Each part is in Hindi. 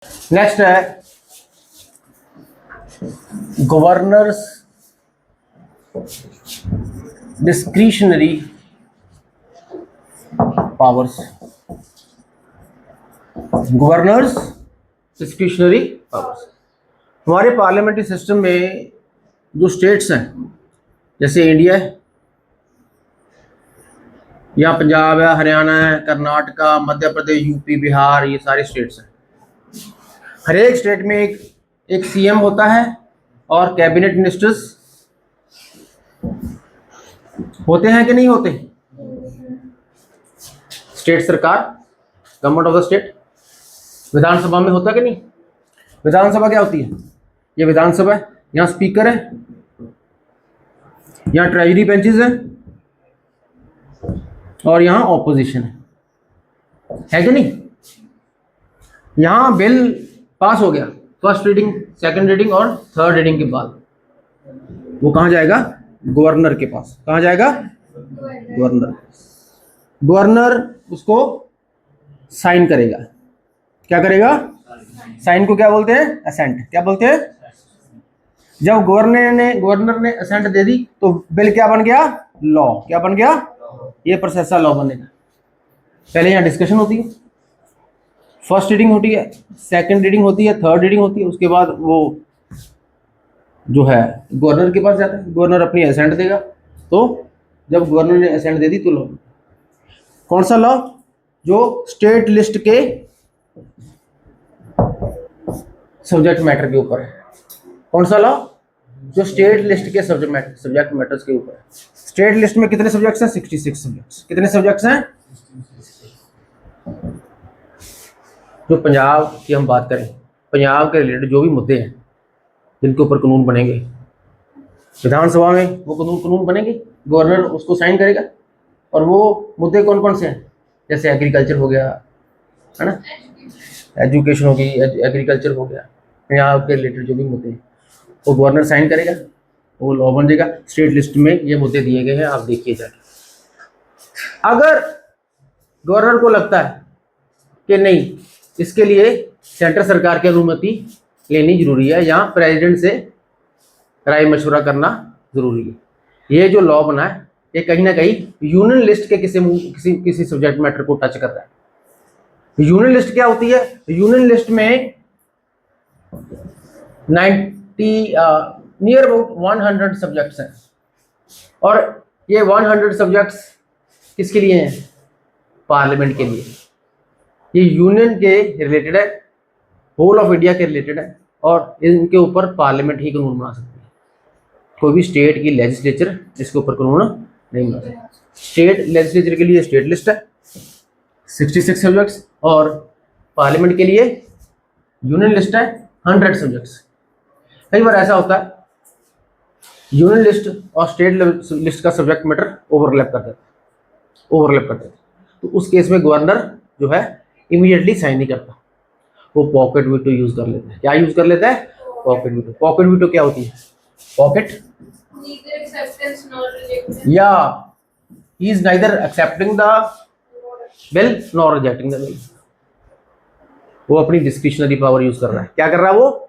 नेक्स्ट है governors discretionary powers. Governors discretionary powers हमारे पार्लियामेंट्री सिस्टम में जो स्टेट्स हैं, जैसे इंडिया है या पंजाब है, हरियाणा है, कर्नाटका, मध्य प्रदेश, यूपी, बिहार, ये सारे स्टेट्स हैं। हर एक स्टेट में एक सीएम होता है और कैबिनेट मिनिस्टर्स होते हैं कि नहीं होते? स्टेट सरकार, गवर्नमेंट ऑफ द स्टेट, विधानसभा में होता कि नहीं? विधानसभा क्या होती है? ये विधानसभा है, यहाँ स्पीकर है, यहाँ ट्रेजरी बेंचेस हैं और यहाँ ऑपोजिशन है कि नहीं? यहाँ बिल पास हो गया, फर्स्ट रीडिंग, सेकंड रीडिंग और थर्ड रीडिंग के बाद वो कहाँ जाएगा? गवर्नर के पास। कहाँ जाएगा? गवर्नर। गवर्नर उसको साइन करेगा। क्या करेगा? साइन को क्या बोलते हैं? असेंट। क्या बोलते हैं? जब गवर्नर ने असेंट दे दी तो बिल क्या बन गया? लॉ। क्या बन गया? ये प्रोसेसर लॉ बनेगा। पहले यहाँ डिस्कशन होती है, फर्स्ट रीडिंग होती है, सेकंड रीडिंग होती है, थर्ड रीडिंग होती है, उसके बाद वो जो है गवर्नर के पास जाता है, गवर्नर अपनी असेंट देगा। तो जब गवर्नर ने असेंट दे दी तो लॉ। कौन सा लॉ? जो स्टेट लिस्ट के सब्जेक्ट मैटर के ऊपर है। कौन सा लॉ? जो स्टेट लिस्ट के सब्जेक्ट मैटर्स के ऊपर है। स्टेट लिस्ट में कितने सब्जेक्ट्स हैं? 66 सब्जेक्ट्स। कितने सब्जेक्ट्स हैं? जो पंजाब की हम बात करें, पंजाब के रिलेटेड जो भी मुद्दे हैं जिनके ऊपर कानून बनेंगे, विधानसभा में वो कानून बनेंगे, गवर्नर उसको साइन करेगा। और वो मुद्दे कौन कौन से हैं? जैसे एग्रीकल्चर हो गया, है ना, एजुकेशन होगी, एग्रीकल्चर हो गया, पंजाब के रिलेटेड जो भी मुद्दे हैं वो गवर्नर साइन करेगा, वो लॉ बन जाएगा। स्टेट लिस्ट में ये मुद्दे दिए गए हैं, आप देखिए जाके। अगर गवर्नर को लगता है कि नहीं, इसके लिए सेंट्रल सरकार की अनुमति लेनी जरूरी है या प्रेसिडेंट से राय मशवरा करना जरूरी है, ये जो लॉ बना है ये कहीं ना कहीं यूनियन लिस्ट के किसी सब्जेक्ट मैटर को टच कर रहा है। यूनियन लिस्ट क्या होती है? यूनियन लिस्ट में 90 नियर अबाउट 100 सब्जेक्ट्स हैं और ये 100 सब्जेक्ट्स किसके लिए हैं? पार्लियामेंट के लिए। ये यूनियन के रिलेटेड है, होल ऑफ इंडिया के रिलेटेड है और इनके ऊपर पार्लियामेंट ही कानून बना सकती है। कोई भी स्टेट की लेजिस्लेचर इसके ऊपर कानून नहीं बना सकती। स्टेट लेजिस्लेचर के लिए स्टेट लिस्ट है 66 सब्जेक्ट्स और पार्लियामेंट के लिए यूनियन लिस्ट है 100 सब्जेक्ट्स। कई बार ऐसा होता है यूनियन लिस्ट और स्टेट लिस्ट का सब्जेक्ट मैटर ओवरलैप कर देता है, तो उस केस में गवर्नर जो है इमीडिएटली साइन नहीं करता, वो पॉकेट वीटो यूज कर लेता है। क्या यूज कर लेता है? Pocket veto. पॉकेट वीटो क्या होती है? पॉकेट या he is neither accepting the bill nor rejecting the bill. वो अपनी डिस्क्रिशनरी पावर यूज कर रहा है। क्या कर रहा है वो?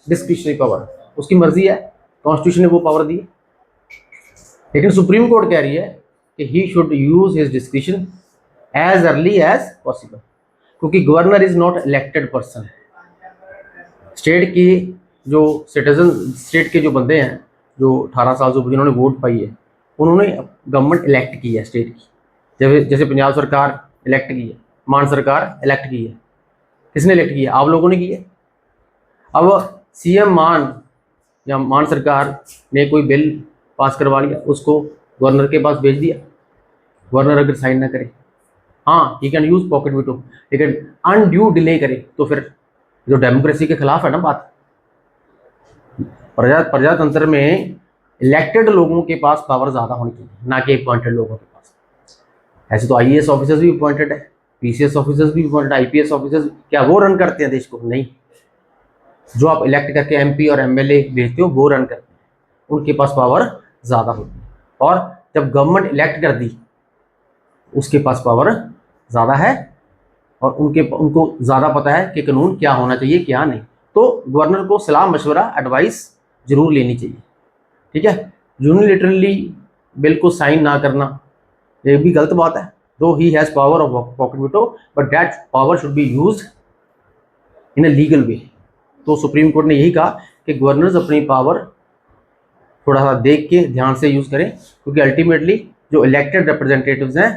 डिस्क्रिशनरी पावर, उसकी मर्जी है, कॉन्स्टिट्यूशन ने वो पावर दी। लेकिन सुप्रीम कोर्ट कह रही है कि he should use his discretion as early as possible, क्योंकि governor is not elected person. State की जो सिटीजन, स्टेट के जो बंदे हैं, जो 18 साल से जिन्होंने वोट पाई है, उन्होंने गवर्नमेंट इलेक्ट की है स्टेट की। जैसे पंजाब सरकार इलेक्ट की है, मान सरकार इलेक्ट की है। किसने इलेक्ट की है? आप लोगों ने की है। अब सीएम मान या मान सरकार ने कोई बिल पास करवा लिया, उसको गवर्नर के पास भेज दिया। गवर्नर अगर साइन ना करे, हाँ he can use pocket veto, लेकिन अनड्यू डिले करे तो फिर जो डेमोक्रेसी के खिलाफ है ना बात। प्रजातंत्र में इलेक्टेड लोगों के पास पावर ज्यादा होनी चाहिए, ना कि अपॉइंटेड लोगों के पास। ऐसे तो आईएएस ऑफिसर्स भी अपॉइंटेड है, पीसीएस ऑफिसर्स भी अपॉइंटेड, आईपीएस ऑफिसर्स, क्या वो रन करते हैं देश को? नहीं। जो आप इलेक्ट करके एमपी और एमएलए भेजते हो वो रन करते हैं, उनके पास पावर ज्यादा होती है। और जब गवर्नमेंट इलेक्ट कर दी उसके पास पावर ज्यादा है और उनको ज़्यादा पता है कि कानून क्या होना चाहिए क्या नहीं। तो गवर्नर को सलाह मशवरा एडवाइस जरूर लेनी चाहिए, ठीक है। यूनिलेटरली बिल को साइन ना करना ये भी गलत बात है। दो he has power of pocket veto but that power should be used in a legal way. तो सुप्रीम कोर्ट ने यही कहा कि गवर्नर्स अपनी पावर थोड़ा सा देख के ध्यान से यूज़ करें, क्योंकि अल्टीमेटली जो इलेक्टेड रिप्रेजेंटेटिव्स हैं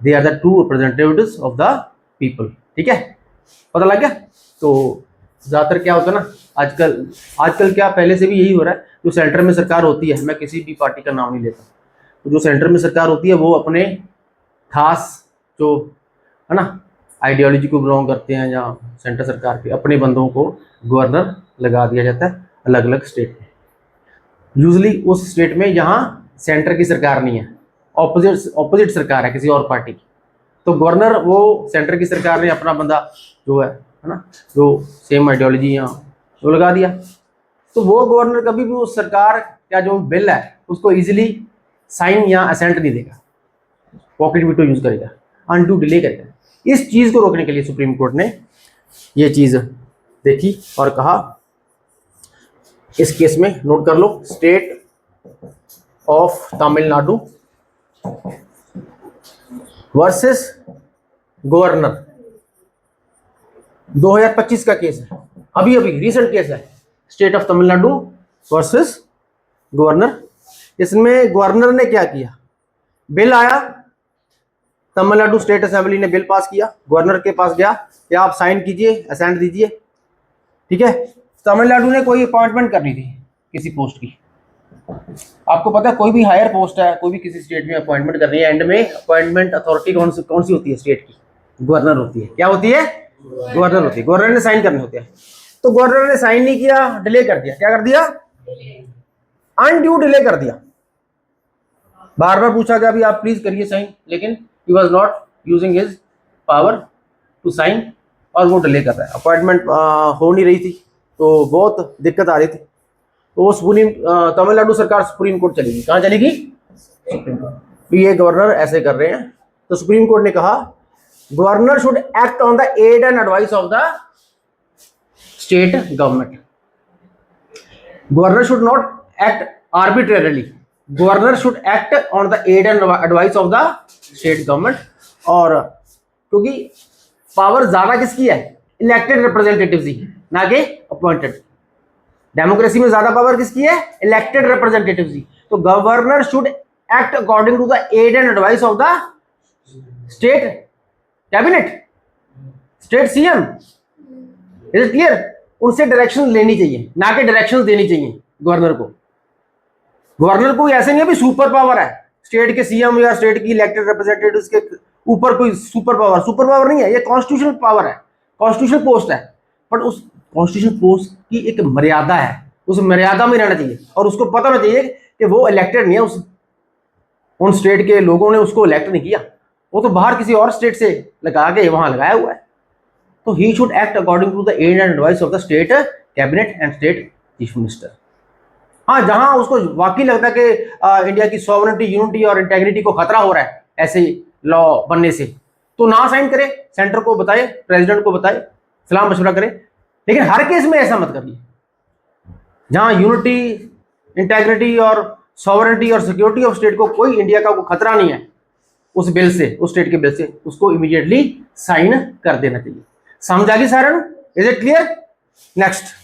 they are the true representatives of the people, ठीक है, पता लग गया। तो ज़्यादातर क्या होता है ना आजकल क्या पहले से भी यही हो रहा है, जो सेंटर में सरकार होती है, मैं किसी भी पार्टी का नाम नहीं लेता, तो जो सेंटर में सरकार होती है वो अपने खास जो है ना आइडियोलॉजी को बिलोंग करते हैं या सेंटर सरकार के अपने बंदों को गवर्नर लगा दिया जाता है अलग अलग स्टेट में, यूजली उस स्टेट में जहाँ सेंटर की सरकार नहीं है, ऑपोजिट सरकार है किसी और पार्टी की, तो गवर्नर वो सेंटर की सरकार ने अपना बंदा जो है ना जो सेम आइडियोलॉजी यहाँ वो लगा दिया, तो वो गवर्नर कभी भी उस सरकार का जो बिल है उसको इजीली साइन या असेंट नहीं देगा, पॉकेट वीटो यूज करेगा, अनडू डिले करेगा। इस चीज को रोकने के लिए सुप्रीम कोर्ट ने ये चीज देखी और कहा, इस केस में नोट कर लो, state of Tamil Nadu versus governor 2025 का केस है, अभी रीसेंट केस है, state of Tamil Nadu versus governor. इसमें गवर्नर ने क्या किया, बिल आया, तमिलनाडु स्टेट असेंबली ने बिल पास किया, गवर्नर के पास गया कि आप साइन कीजिए असेंट दीजिए, ठीक है। तमिलनाडु ने कोई अपॉइंटमेंट करनी थी किसी पोस्ट की, आपको पता है कोई भी हायर पोस्ट है, कोई भी किसी स्टेट में अपॉइंटमेंट करनी है, एंड में अपॉइंटमेंट अथॉरिटी कौन सी होती है स्टेट की, गवर्नर होती है। क्या होती है, गवर्नर होती है, गवर्नर ने साइन करने होते हैं। तो गवर्नर ने साइन नहीं किया, डिले कर दिया, क्या कर दिया, अनड्यू डिले कर दिया, बार बार पूछा गया भी आप प्लीज करिए साइन, लेकिन he was not using his power to sign और वो डिले कर रहा है, अपॉइंटमेंट हो नहीं रही थी, तो बहुत दिक्कत आ रही थी, तो वो तमिलनाडु सरकार सुप्रीम कोर्ट चलेगी, कहाँ चलेगी, सुप्रीम कोर्ट। तो ये गवर्नर ऐसे कर रहे हैं, तो सुप्रीम कोर्ट ने कहा governor should act on the aid and advice of the state government, governor should not act arbitrarily, governor should act on the aid and advice of the state government. और क्योंकि पावर ज्यादा किसकी है, इलेक्टेड रिप्रेजेंटेटिव्स की, ना कि अपॉइंटेड। डेमोक्रेसी में ज्यादा पावर किसकी है, इलेक्टेड रिप्रेजेंटेटिव्स की। तो governor should act according to the aid and advice of the state cabinet, state CM, is it clear. उनसे डायरेक्शन लेनी चाहिए, ना कि डायरेक्शन देनी चाहिए गवर्नर को। गवर्नर को ऐसे नहीं है भी सुपर पावर है, स्टेट के सीएम या स्टेट की इलेक्टेड रिप्रेजेंटेटिव्स के ऊपर कोई सुपर पावर नहीं है, ये कॉन्स्टिट्यूशनल पावर है, कॉन्स्टिट्यूशनल पोस्ट है। बट उस कॉन्स्टिट्यूशनल पोस्ट की एक मर्यादा है, उस मर्यादा में रहना चाहिए, और उसको पता होना चाहिए कि वो इलेक्टेड नहीं है, उन स्टेट के लोगों ने उसको इलेक्ट नहीं किया, वो तो बाहर किसी और स्टेट से लगा के वहां लगाया हुआ है। तो he should act according to the aid and advice of the state cabinet and state chief minister. हाँ, जहां उसको वाकई लगता है कि इंडिया की सॉवरेनिटी, यूनिटी और इंटेग्रिटी को खतरा हो रहा है ऐसे लॉ बनने से, तो ना साइन करे, सेंटर को बताए, प्रेसिडेंट को बताए, सलाह मशवरा करे, लेकिन हर केस में ऐसा मत करिए। जहां यूनिटी, इंटेग्रिटी और सॉवरेनिटी और सिक्योरिटी ऑफ स्टेट को कोई इंडिया का कोई खतरा नहीं है उस बिल से, उस स्टेट के बिल से, उसको इमीडिएटली साइन कर देना चाहिए। समझ आ गई Saran, is it clear. Next